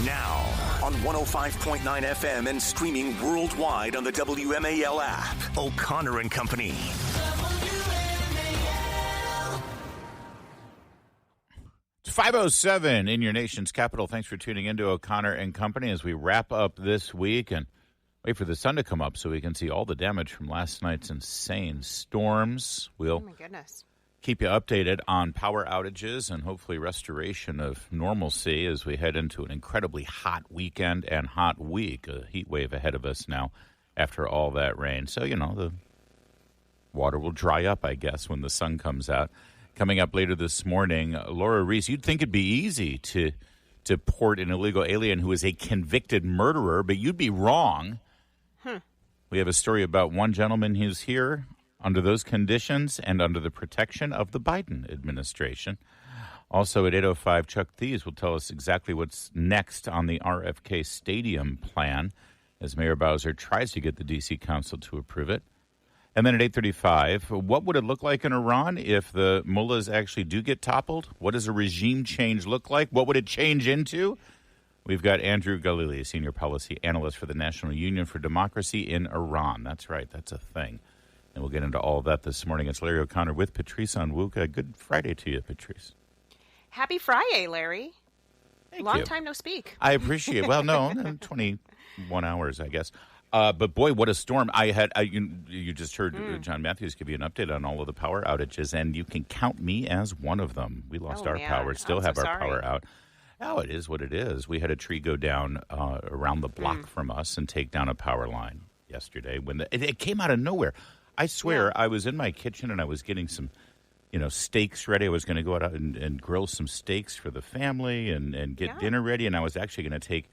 Now, on 105.9 FM and streaming worldwide on the WMAL app, O'Connor and Company. It's 5:07 in your nation's capital. Thanks for tuning in to O'Connor and Company as we wrap up this week and wait for the sun to come up so we can see all the damage from last night's insane storms. We'll my goodness. Keep you updated on power outages and hopefully restoration of normalcy as we head into an incredibly hot weekend and hot week. A heat wave ahead of us now after all that rain. So, the water will dry up, I guess, when the sun comes out. Coming up later this morning, Laura Reese, you'd think it'd be easy to port an illegal alien who is a convicted murderer, but you'd be wrong. We have a story about one gentleman who's here under those conditions and under the protection of the Biden administration. Also at 8:05, Chuck Thies will tell us exactly what's next on the RFK Stadium plan as Mayor Bowser tries to get the D.C. Council to approve it. And then at 8:35, what would it look like in Iran if the mullahs actually do get toppled? What does a regime change look like? What would it change into? We've got Andrew Galili, Senior Policy Analyst for the National Union for Democracy in Iran. That's right, that's a thing. And we'll get into all of that this morning. It's Larry O'Connor with Patrice Onwuka. Good Friday to you, Patrice. Happy Friday, Larry. Long time no speak. I appreciate it. Well, no, 21 hours, I guess. But boy, what a storm. You just heard John Matthews give you an update on all of the power outages, and you can count me as one of them. We lost our power, still have our power out. Oh, it is what it is. We had a tree go down around the block from us and take down a power line yesterday when it came out of nowhere. I swear, I was in my kitchen and I was getting some, steaks ready. I was going to go out and grill some steaks for the family and get dinner ready. And I was actually going to take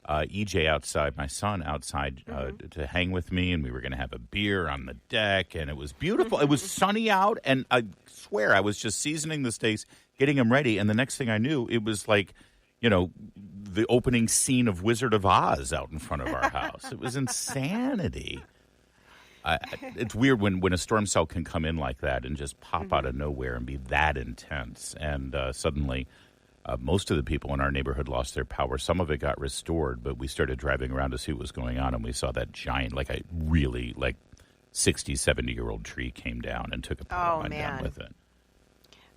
EJ outside, my son outside, to hang with me. And we were going to have a beer on the deck. And it was beautiful. It was sunny out. And I swear, I was just seasoning the steaks, getting them ready. And the next thing I knew, it was like, the opening scene of Wizard of Oz out in front of our house. It was insanity. It's weird when a storm cell can come in like that and just pop out of nowhere and be that intense. And suddenly, most of the people in our neighborhood lost their power. Some of it got restored, but we started driving around to see what was going on, and we saw that giant, 60, 70-year-old tree came down and took a power line down with it.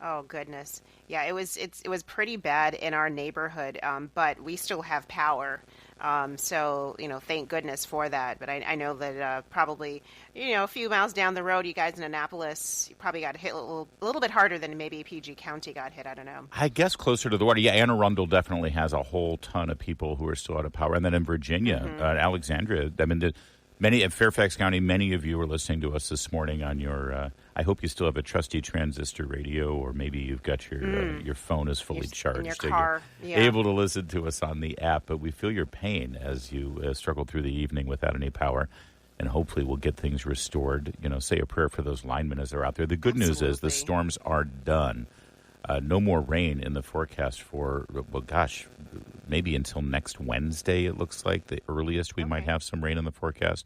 Oh, goodness. Yeah, it was pretty bad in our neighborhood, but we still have power. So, thank goodness for that. But I know that probably, a few miles down the road, you guys in Annapolis, you probably got hit a little bit harder than maybe PG County got hit. I don't know. I guess closer to the water. Yeah, Anne Arundel definitely has a whole ton of people who are still out of power. And then in Virginia, Alexandria, many at Fairfax County, many of you are listening to us this morning on your, I hope you still have a trusty transistor radio, or maybe you've got your phone is fully charged. In your car. You're able to listen to us on the app. But we feel your pain as you struggle through the evening without any power. And hopefully we'll get things restored. Say a prayer for those linemen as they're out there. The good news is the storms are done. No more rain in the forecast for, maybe until next Wednesday, it looks like. The earliest we might have some rain in the forecast.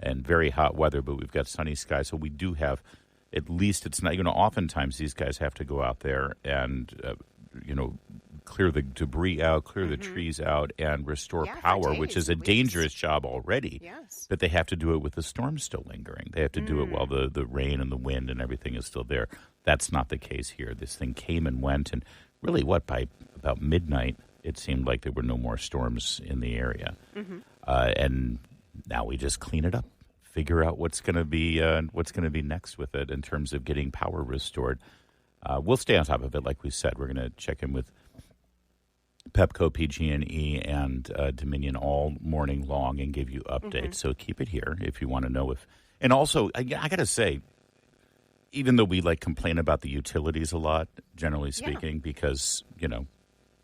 And very hot weather, but we've got sunny skies. So we do have, at least it's not, oftentimes these guys have to go out there and, clear the debris out, clear the trees out, and restore power, which is a dangerous job already. Yes. But they have to do it with the storm still lingering. They have to do it while the rain and the wind and everything is still there. That's not the case here. This thing came and went, and really, by about midnight, it seemed like there were no more storms in the area. And now we just clean it up, figure out what's going to be next with it in terms of getting power restored. We'll stay on top of it, like we said. We're going to check in with Pepco, PG&E, and Dominion all morning long and give you updates. So keep it here if you want to know if. And also, I got to say, even though we complain about the utilities a lot, generally speaking, because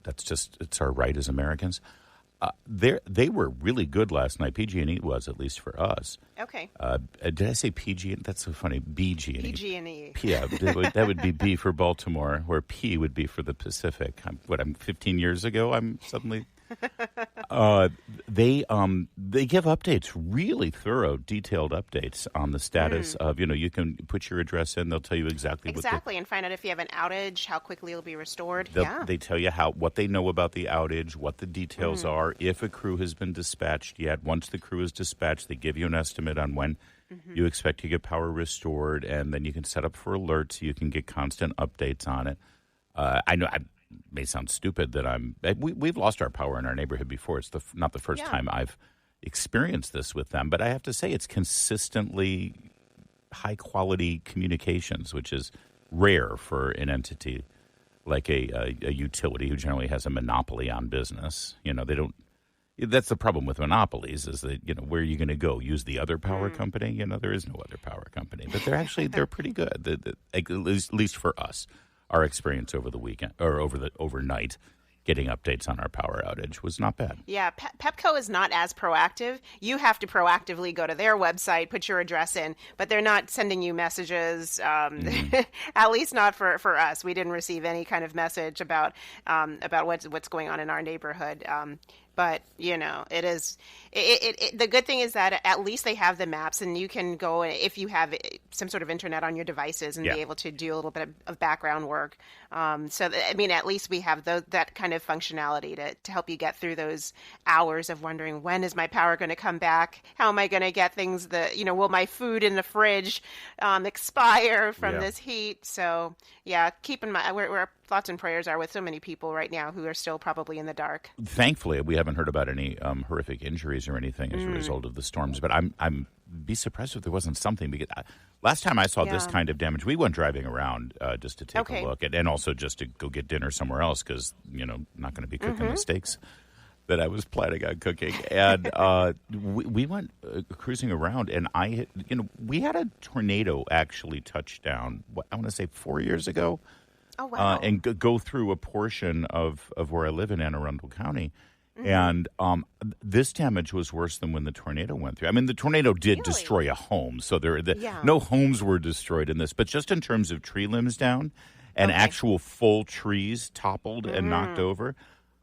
it's our right as Americans. They were really good last night. PG&E was, at least for us. Okay. Did I say PG? That's so funny. BG&E. PG&E. Yeah, that would be B for Baltimore, where P would be for the Pacific. I'm 15 years ago. I'm suddenly. They They give updates, really thorough, detailed updates on the status of, you can put your address in. They'll tell you exactly and find out if you have an outage, how quickly it'll be restored. They tell you what they know about the outage, what the details are, if a crew has been dispatched yet. Once the crew is dispatched, they give you an estimate on when you expect to get power restored, and then you can set up for alerts so you can get constant updates on it. I know I may sound stupid that we've lost our power in our neighborhood before. It's not the first time I've experienced this with them, but I have to say it's consistently high-quality communications, which is rare for an entity like a utility who generally has a monopoly on business. They don't. That's the problem with monopolies is that, where are you going to go? Use the other power company? There is no other power company. But they're pretty good, at least for us. Our experience over the weekend or overnight getting updates on our power outage was not bad. Yeah, Pepco is not as proactive. You have to proactively go to their website, put your address in, but they're not sending you messages, at least not for us. We didn't receive any kind of message about what's going on in our neighborhood. But, it is the good thing is that at least they have the maps, and you can go if you have some sort of internet on your devices and be able to do a little bit of background work. At least we have that kind of functionality to help you get through those hours of wondering, when is my power going to come back? How am I going to get things will my food in the fridge expire from this heat? So, keep in mind where thoughts and prayers are with so many people right now who are still probably in the dark. Thankfully, we haven't heard about any horrific injuries or anything as a result of the storms, but I'm be surprised if there wasn't something, because last time I saw this kind of damage, we went driving around just to take a look and also just to go get dinner somewhere else because, not going to be cooking the steaks that I was planning on cooking. And we went cruising around, and we had a tornado actually touch down, I want to say 4 years ago. Oh, wow. And go through a portion of where I live in Anne Arundel County. And this damage was worse than when the tornado went through. I mean, the tornado did destroy a home, so no homes were destroyed in this. But just in terms of tree limbs down and actual full trees toppled and knocked over,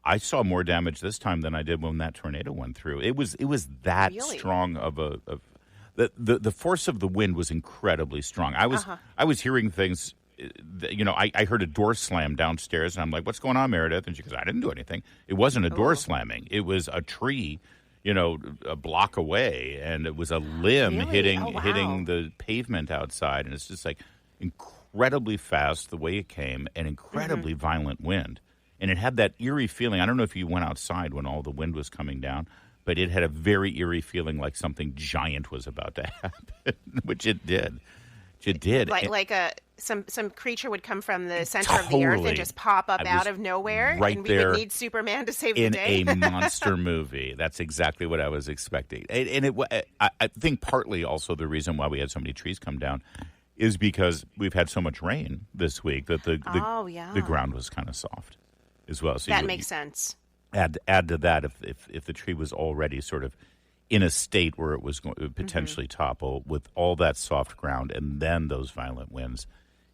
I saw more damage this time than I did when that tornado went through. It was that strong of the force of the wind was incredibly strong. I was hearing things. I heard a door slam downstairs, and I'm like, what's going on, Meredith? And she goes, I didn't do anything. It wasn't a door slamming. It was a tree, a block away, and it was a limb hitting the pavement outside. And it's just like incredibly fast the way it came, and incredibly violent wind. And it had that eerie feeling. I don't know if you went outside when all the wind was coming down, but it had a very eerie feeling like something giant was about to happen, which it did. It did. Some creature would come from the center of the earth and just pop up out of nowhere, right, and we would need Superman to save the day. In a monster movie. That's exactly what I was expecting. And I think partly also the reason why we had so many trees come down is because we've had so much rain this week that the ground was kind of soft as well. So that makes sense. Add to that if the tree was already sort of in a state where it was going to potentially topple with all that soft ground and then those violent winds,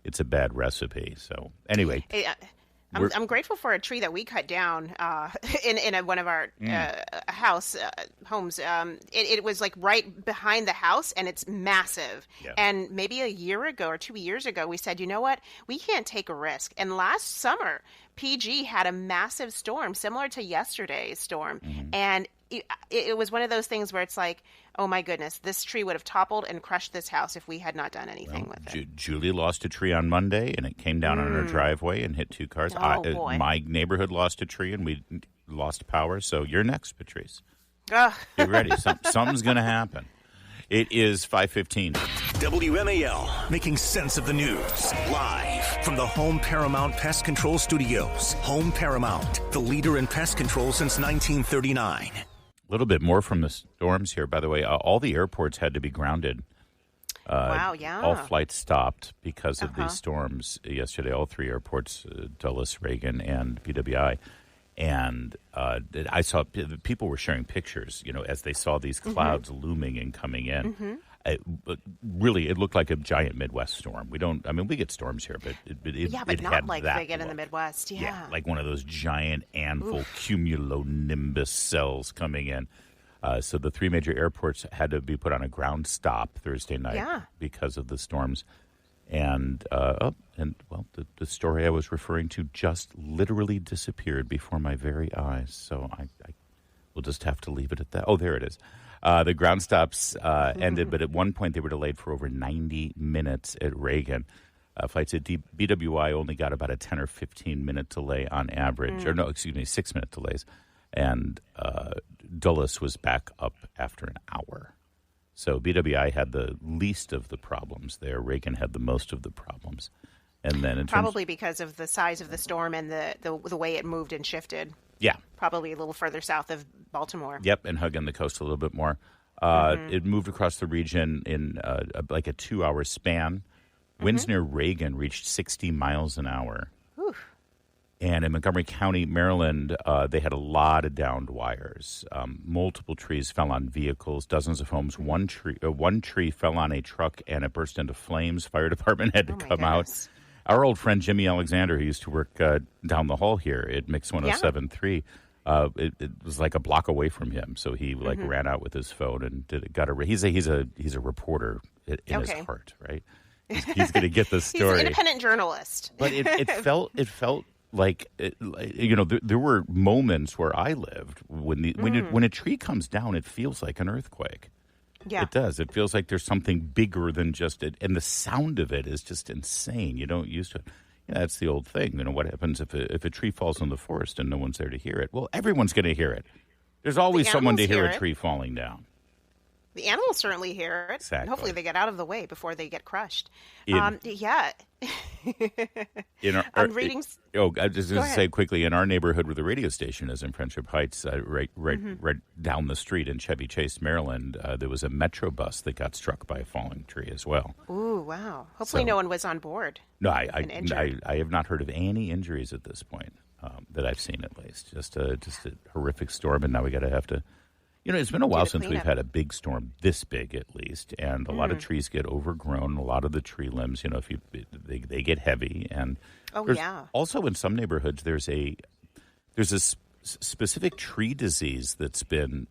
it's a bad recipe. So anyway, I'm grateful for a tree that we cut down in one of our homes. It was like right behind the house, and it's massive. Yeah. And maybe a year ago or 2 years ago, we said, you know what? We can't take a risk. And last summer, PG had a massive storm similar to yesterday's storm. And it was one of those things where it's like, oh my goodness, this tree would have toppled and crushed this house if we had not done anything with it. Julie lost a tree on Monday, and it came down on her driveway and hit two cars. Boy. My neighborhood lost a tree, and we lost power. So you're next, Patrice. Ugh. Get ready. Something's going to happen. It is 5:15. WMAL, making sense of the news. Live from the Home Paramount Pest Control Studios. Home Paramount, the leader in pest control since 1939. A little bit more from the storms here, by the way. All the airports had to be grounded. Wow, yeah. All flights stopped because of these storms yesterday. All three airports, Dulles, Reagan, and PWI. And I saw people were sharing pictures, as they saw these clouds looming and coming in. Really, it looked like a giant Midwest storm. We get storms here, but it not had like that they get in the look. Midwest. Yeah, like one of those giant anvil cumulonimbus cells coming in. So the three major airports had to be put on a ground stop Thursday night because of the storms. And, the story I was referring to just literally disappeared before my very eyes. So I will just have to leave it at that. Oh, there it is. The ground stops ended, but at one point they were delayed for over 90 minutes at Reagan. Flights at BWI only got about a 10 or 15-minute delay on average. 6-minute delays. And Dulles was back up after an hour. So BWI had the least of the problems there. Reagan had the most of the problems. And then probably because of the size of the storm and the way it moved and shifted. Yeah. Probably a little further south of Baltimore. Yep, and hugging the coast a little bit more. It moved across the region in like a 2-hour span. Winds near Reagan reached 60 miles an hour. Oof. And in Montgomery County, Maryland, they had a lot of downed wires. Multiple trees fell on vehicles, dozens of homes. One tree fell on a truck, and it burst into flames. Fire department had to come out. Our old friend Jimmy Alexander, who used to work down the hall here at Mix 107.3, it was like a block away from him. So he ran out with his phone and he's a reporter in his heart, right? He's going to get the story. He's an independent journalist. But it felt like there were moments where I lived when a tree comes down, it feels like an earthquake. Yeah, it does. It feels like there's something bigger than just it, and the sound of it is just insane. You don't used to it. That's the old thing. What happens if a tree falls in the forest and no one's there to hear it? Well, everyone's going to hear it. There's always someone to hear a tree falling down. The animals certainly hear it. Exactly. And hopefully they get out of the way before they get crushed. I'm reading. I was just going to say quickly, in our neighborhood where the radio station is in Friendship Heights, right down the street in Chevy Chase, Maryland, there was a Metro bus that got struck by a falling tree as well. Ooh, wow. Hopefully no one was on board. No, I have not heard of any injuries at this point that I've seen, at least. Just a horrific storm, and now we have to. It's been a while since we've had a big storm this big, at least, and a lot of trees get overgrown. A lot of the tree limbs, they get heavy, and also in some neighborhoods there's a specific tree disease that's been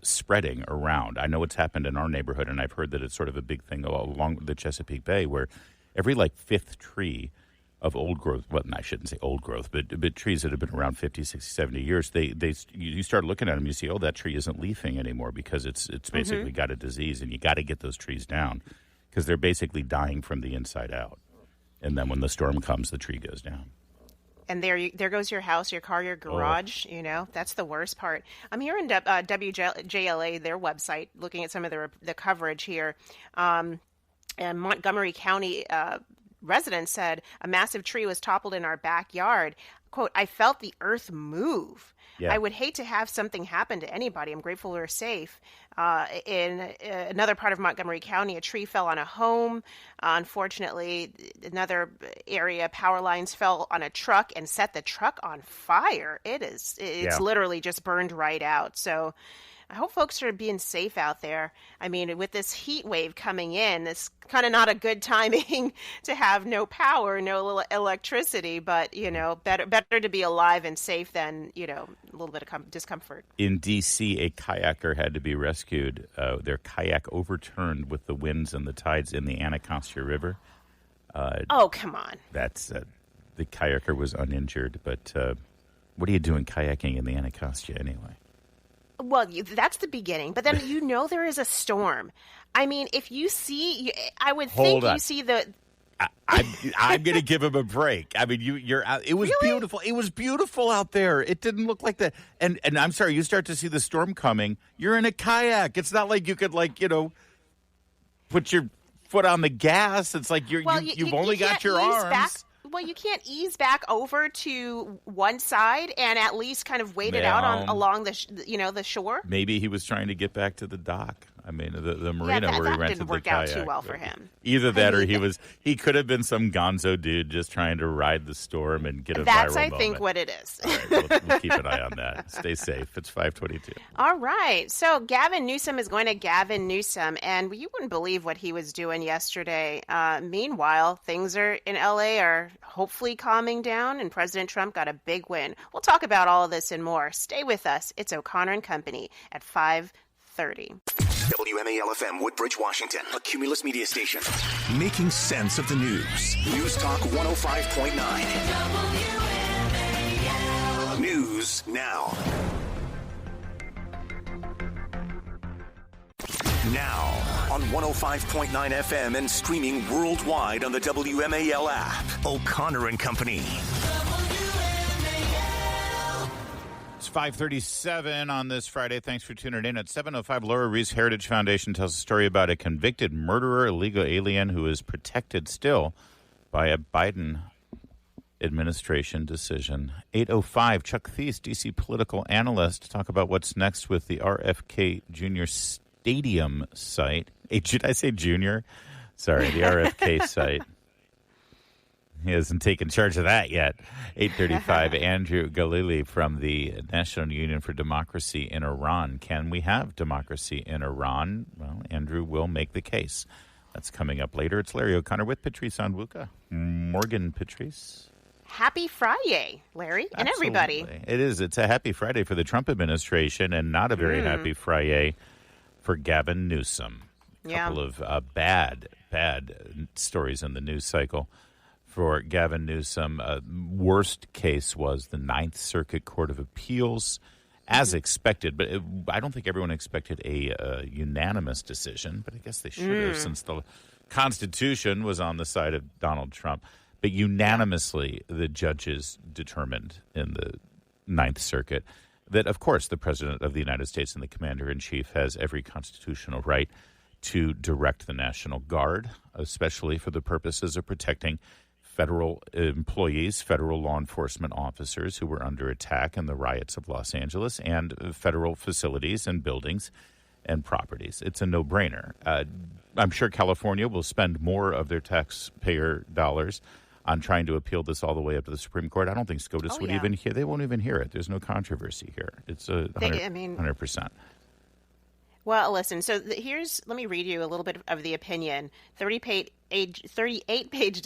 spreading around. I know it's happened in our neighborhood, and I've heard that it's sort of a big thing along the Chesapeake Bay, where every fifth tree of old growth, well, I shouldn't say old growth, but trees that have been around 50, 60, 70 years, you start looking at them, you see, that tree isn't leafing anymore because it's basically got a disease, and you got to get those trees down because they're basically dying from the inside out. And then when the storm comes, the tree goes down. And there goes your house, your car, your garage. That's the worst part. I'm here in WJLA, their website, looking at some of the coverage here. And Montgomery County residents said a massive tree was toppled in our backyard. Quote, I felt the earth move. Yeah. I would hate to have something happen to anybody. I'm grateful we're safe. In another part of Montgomery County, a tree fell on a home. Unfortunately, another area, power lines fell on a truck and set the truck on fire. It's literally just burned right out. So I hope folks are being safe out there. I mean, with this heat wave coming in, it's kind of not a good timing to have no power, no electricity, but, better to be alive and safe than, a little bit of discomfort. In D.C., a kayaker had to be rescued. Their kayak overturned with the winds and the tides in the Anacostia River. Come on. That's the kayaker was uninjured, but what are you doing kayaking in the Anacostia anyway? Well, that's the beginning, but then there is a storm. I mean, if you see, I would think you see the. I'm going to give him a break. I mean, you're out. It was beautiful. It was beautiful out there. It didn't look like that. And I'm sorry, you start to see the storm coming. You're in a kayak. It's not like you could put your foot on the gas. It's like you've only got your arms. Well, you can't ease back over to one side and at least kind of wait it out along the shore. Maybe he was trying to get back to the dock. I mean, the marina where he rented didn't the work kayak. out too well for him. Either that or he could have been some gonzo dude just trying to ride the storm and get a viral That's, I moment. think, what it is. All right, we'll keep an eye on that. Stay safe. It's 5:22. All right. So Gavin Newsom is going to Gavin Newsom, and you wouldn't believe what he was doing yesterday. Meanwhile, things in L.A. are hopefully calming down, and President Trump got a big win. We'll talk about all of this and more. Stay with us. It's O'Connor and Company at 5:30. WMAL-FM Woodbridge, Washington, a Cumulus media station. Making sense of the news. News Talk 105.9. News now. Now on 105.9 FM and streaming worldwide on the WMAL app. O'Connor and Company. It's 5:37 on this Friday. Thanks for tuning in. At 7:05, Laura Reese Heritage Foundation tells a story about a convicted murderer, illegal alien who is protected still by a Biden administration decision. 8:05, Chuck Thies, D.C. political analyst, to talk about what's next with the RFK Jr. Stadium site. Did I say junior? Sorry, the RFK site. He hasn't taken charge of that yet. 8:35, Andrew Galili from the National Union for Democracy in Iran. Can we have democracy in Iran? Well, Andrew will make the case. That's coming up later. It's Larry O'Connor with Patrice Onwuka. Morgan, Patrice. Happy Friday, Larry, and everybody. It is. It's a happy Friday for the Trump administration and not a very happy Friday for Gavin Newsom. A couple of bad stories in the news cycle for Gavin Newsom. Worst case was the Ninth Circuit Court of Appeals, as expected. But I don't think everyone expected a unanimous decision, but I guess they should have, since the Constitution was on the side of Donald Trump. But unanimously, the judges determined in the Ninth Circuit that, of course, the President of the United States and the Commander-in-Chief has every constitutional right to direct the National Guard, especially for the purposes of protecting federal employees, federal law enforcement officers who were under attack in the riots of Los Angeles, and federal facilities and buildings and properties. It's a no-brainer. I'm sure California will spend more of their taxpayer dollars on trying to appeal this all the way up to the Supreme Court. I don't think SCOTUS would even hear. They won't even hear it. There's no controversy here. It's 100%. Well, listen, so let me read you a little bit of the opinion. 38-page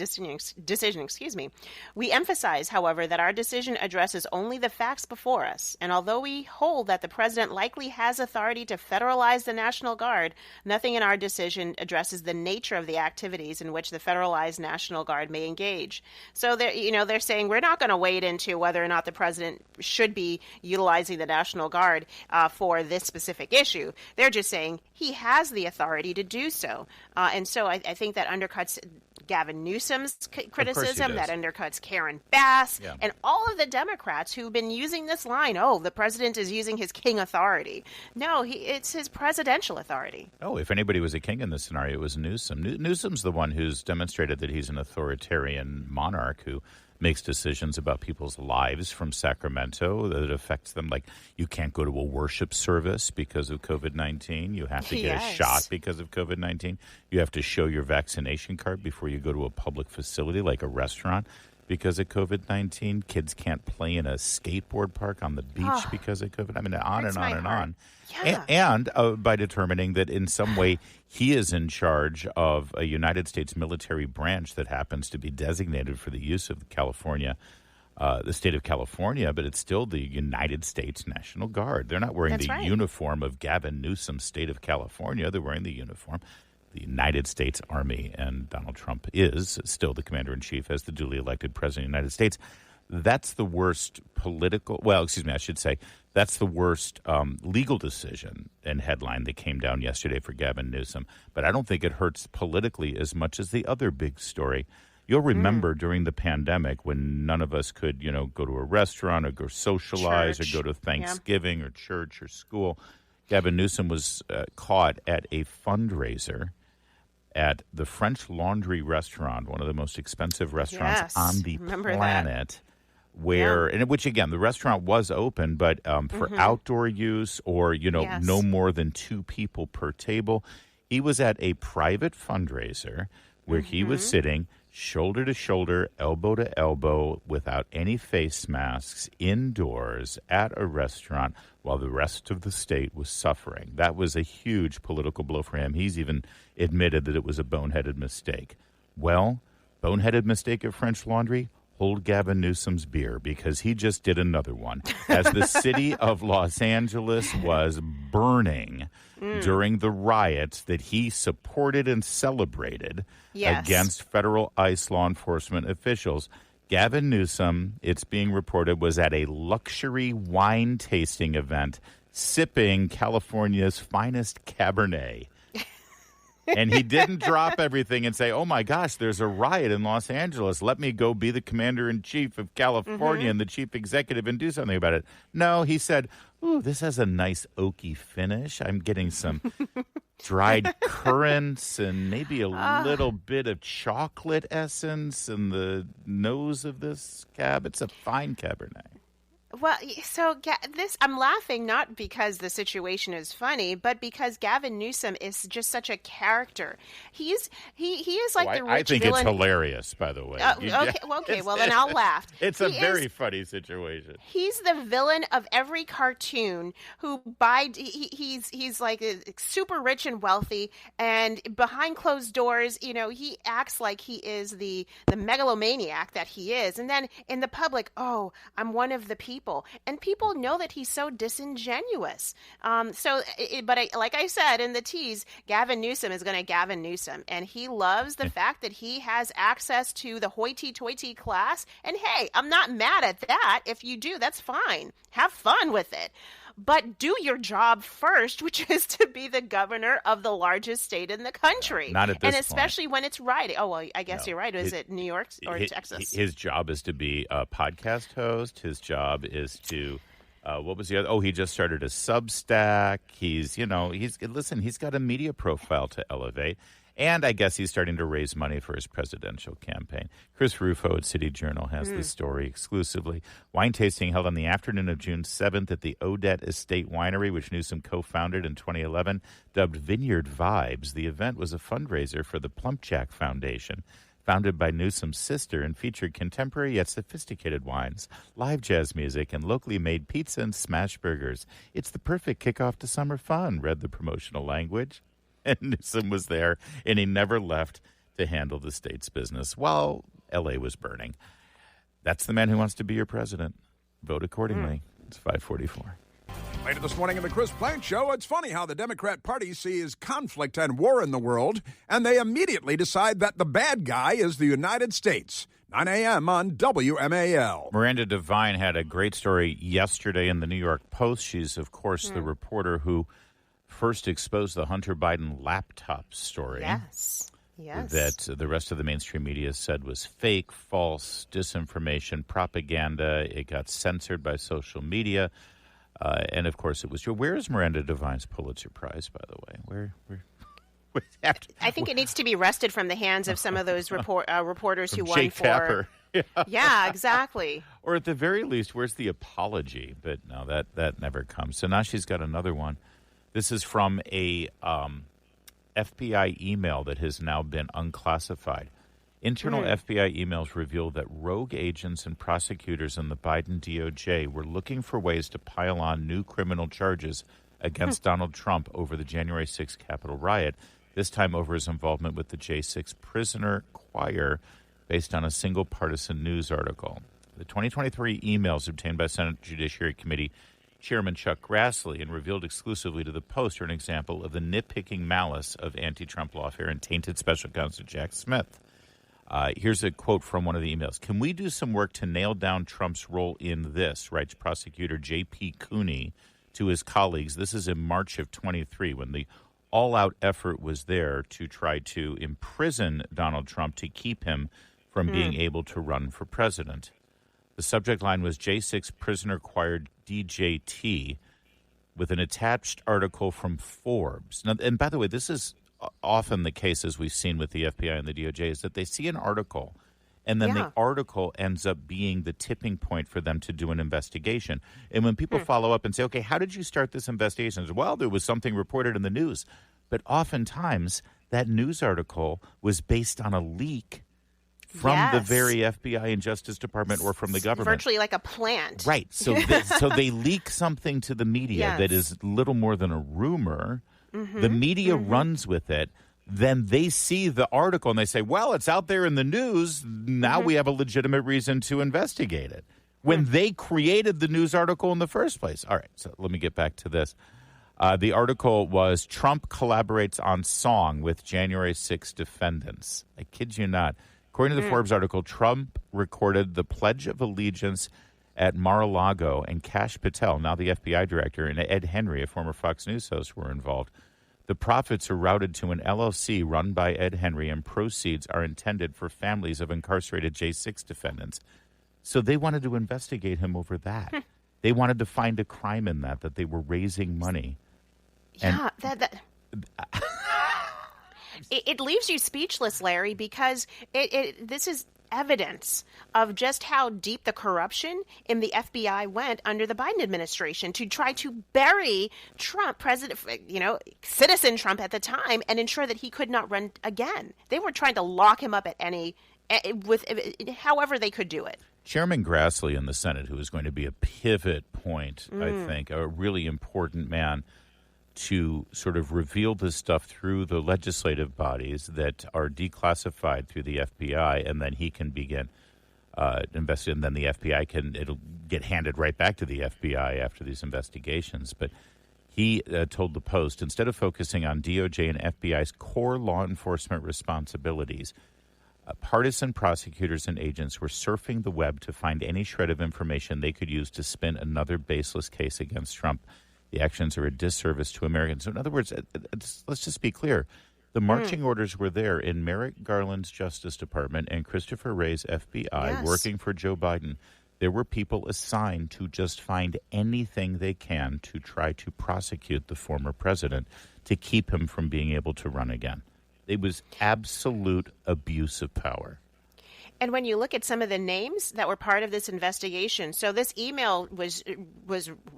decision, excuse me. We emphasize, however, that our decision addresses only the facts before us, and although we hold that the president likely has authority to federalize the National Guard, nothing in our decision addresses the nature of the activities in which the federalized National Guard may engage. So they're saying we're not going to wade into whether or not the president should be utilizing the National Guard for this specific issue. They're just saying he has the authority to do so. And so I think that undercuts Gavin Newsom's criticism, that undercuts Karen Bass, and all of the Democrats who've been using this line, the president is using his king authority. No, it's his presidential authority. Oh, if anybody was a king in this scenario, it was Newsom. Newsom's the one who's demonstrated that he's an authoritarian monarch who makes decisions about people's lives from Sacramento that affects them. Like, you can't go to a worship service because of COVID-19. You have to get a shot because of COVID-19. You have to show your vaccination card before you go to a public facility like a restaurant because of COVID-19. Kids can't play in a skateboard park on the beach because of COVID. I mean, on and on and on. Yeah. And by determining that in some way he is in charge of a United States military branch that happens to be designated for the use of California, the state of California, but it's still the United States National Guard. They're not wearing uniform of Gavin Newsom's state of California. They're wearing the uniform the United States Army, and Donald Trump is still the commander-in-chief as the duly elected president of the United States. That's the worst that's the worst legal decision and headline that came down yesterday for Gavin Newsom. But I don't think it hurts politically as much as the other big story. You'll remember during the pandemic when none of us could, go to a restaurant or go socialize or go to Thanksgiving or church or school. Gavin Newsom was caught at a fundraiser at the French Laundry restaurant, one of the most expensive restaurants on the planet, where, and which again, the restaurant was open, but for outdoor use or, no more than 2 people per table. He was at a private fundraiser where he was sitting shoulder to shoulder, elbow to elbow, without any face masks, indoors at a restaurant while the rest of the state was suffering. That was a huge political blow for him. He's even admitted that it was a boneheaded mistake. Well, boneheaded mistake of French Laundry? Hold Gavin Newsom's beer, because he just did another one. As the city of Los Angeles was burning during the riots that he supported and celebrated against federal ICE law enforcement officials, Gavin Newsom, it's being reported, was at a luxury wine tasting event sipping California's finest Cabernet. And he didn't drop everything and say, oh, my gosh, there's a riot in Los Angeles. Let me go be the commander-in-chief of California and the chief executive and do something about it. No, he said, ooh, this has a nice oaky finish. I'm getting some dried currants and maybe a little bit of chocolate essence in the nose of this cab. It's a fine Cabernet. Well, so I'm laughing not because the situation is funny, but because Gavin Newsom is just such a character. He is like the rich I think villain. It's hilarious, well, then I'll laugh. It's a very funny situation. He's the villain of every cartoon who he's like super rich and wealthy, and behind closed doors, he acts like he is the megalomaniac that he is, and then in the public, oh, I'm one of the people. And people know that he's so disingenuous. Like I said in the tease, Gavin Newsom is going to Gavin Newsom. And he loves the fact that he has access to the hoity-toity class. And hey, I'm not mad at that. If you do, that's fine. Have fun with it. But do your job first, which is to be the governor of the largest state in the country. Not at this point. And especially when it's rioting. Oh, well, I guess you're right. Is it New York or Texas? His job is to be a podcast host. His job is to, what was the other? Oh, he just started a Substack. He's got a media profile to elevate. And I guess he's starting to raise money for his presidential campaign. Chris Rufo at City Journal has this story exclusively. Wine tasting held on the afternoon of June 7th at the Odette Estate Winery, which Newsom co-founded in 2011. Dubbed Vineyard Vibes, the event was a fundraiser for the Plumpjack Foundation, founded by Newsom's sister, and featured contemporary yet sophisticated wines, live jazz music, and locally made pizza and smash burgers. It's the perfect kickoff to summer fun, read the promotional language. And Newsom was there, and he never left to handle the state's business while L.A. was burning. That's the man who wants to be your president. Vote accordingly. It's 544. Later this morning in the Chris Plante Show, it's funny how the Democrat Party sees conflict and war in the world, and they immediately decide that the bad guy is the United States. 9 a.m. on WMAL. Miranda Devine had a great story yesterday in the New York Post. She's, of course, the reporter who first exposed the Hunter Biden laptop story. Yes. That the rest of the mainstream media said was fake, false, disinformation, propaganda. It got censored by social media. And, of course, it was true. Where is Miranda Devine's Pulitzer Prize, by the way? I think it needs to be wrested from the hands of some of those reporters who won Jake for... Tapper. Yeah, exactly. Or at the very least, where's the apology? But no, that never comes. So now she's got another one. This is from a FBI email that has now been unclassified. Internal FBI emails reveal that rogue agents and prosecutors in the Biden DOJ were looking for ways to pile on new criminal charges against Donald Trump over the January 6th Capitol riot, this time over his involvement with the J6 prisoner choir, based on a single partisan news article. The 2023 emails obtained by Senate Judiciary Committee Chairman Chuck Grassley and revealed exclusively to the Post are an example of the nitpicking malice of anti-Trump lawfare and tainted special counsel Jack Smith. Here's a quote from one of the emails. Can we do some work to nail down Trump's role in this, writes prosecutor J.P. Cooney to his colleagues. This is in March of 23 when the all-out effort was there to try to imprison Donald Trump to keep him from being able to run for president. The subject line was J6 prisoner choir DJT with an attached article from Forbes. Now, and by the way, this is often the case, as we've seen with the FBI and the DOJ, is that they see an article And then the article ends up being the tipping point for them to do an investigation. And when people follow up and say, okay, how did you start this investigation? Well, there was something reported in the news. But oftentimes, that news article was based on a leak from the very FBI and Justice Department or from the government. Virtually like a plant. Right. So they leak something to the media that is little more than a rumor. The media runs with it. Then they see the article and they say, well, it's out there in the news. Now we have a legitimate reason to investigate it. When they created the news article in the first place. All right, so let me get back to this. The article was Trump collaborates on song with January 6 defendants. I kid you not. According to the Forbes article, Trump recorded the Pledge of Allegiance at Mar-a-Lago, and Kash Patel, now the FBI director, and Ed Henry, a former Fox News host, were involved. The profits are routed to an LLC run by Ed Henry, and proceeds are intended for families of incarcerated J6 defendants. So they wanted to investigate him over that. They wanted to find a crime in that they were raising money. Yeah, It leaves you speechless, Larry, because this is evidence of just how deep the corruption in the FBI went under the Biden administration to try to bury Trump, citizen Trump at the time, and ensure that he could not run again. They were trying to lock him up however they could do it. Chairman Grassley in the Senate, who is going to be a pivot point, I think, a really important man to sort of reveal this stuff through the legislative bodies that are declassified through the FBI, and then he can begin investigating, and then the FBI it'll get handed right back to the FBI after these investigations. But he told the Post, instead of focusing on DOJ and FBI's core law enforcement responsibilities, partisan prosecutors and agents were surfing the web to find any shred of information they could use to spin another baseless case against Trump. The actions are a disservice to Americans. So in other words, let's just be clear. The marching orders were there in Merrick Garland's Justice Department and Christopher Wray's FBI working for Joe Biden. There were people assigned to just find anything they can to try to prosecute the former president to keep him from being able to run again. It was absolute abuse of power. And when you look at some of the names that were part of this investigation, so this email was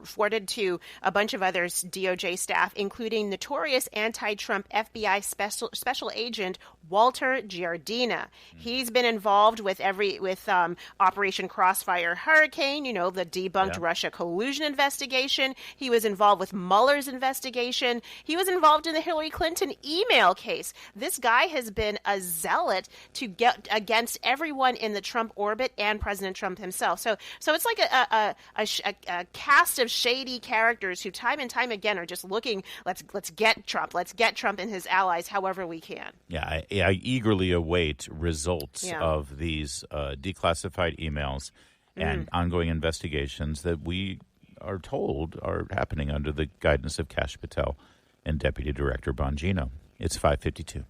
forwarded to a bunch of other DOJ staff, including notorious anti-Trump FBI special agent Walter Giardina. He's been involved with Operation Crossfire Hurricane, the debunked Russia collusion investigation. He was involved with Mueller's investigation. He was involved in the Hillary Clinton email case. This guy has been a zealot to get against everyone in the Trump orbit and President Trump himself. So it's like a cast of shady characters who time and time again are just looking, let's get Trump and his allies however we can. Yeah, I eagerly await results of these declassified emails and ongoing investigations that we are told are happening under the guidance of Kash Patel and Deputy Director Bongino. It's 5:52.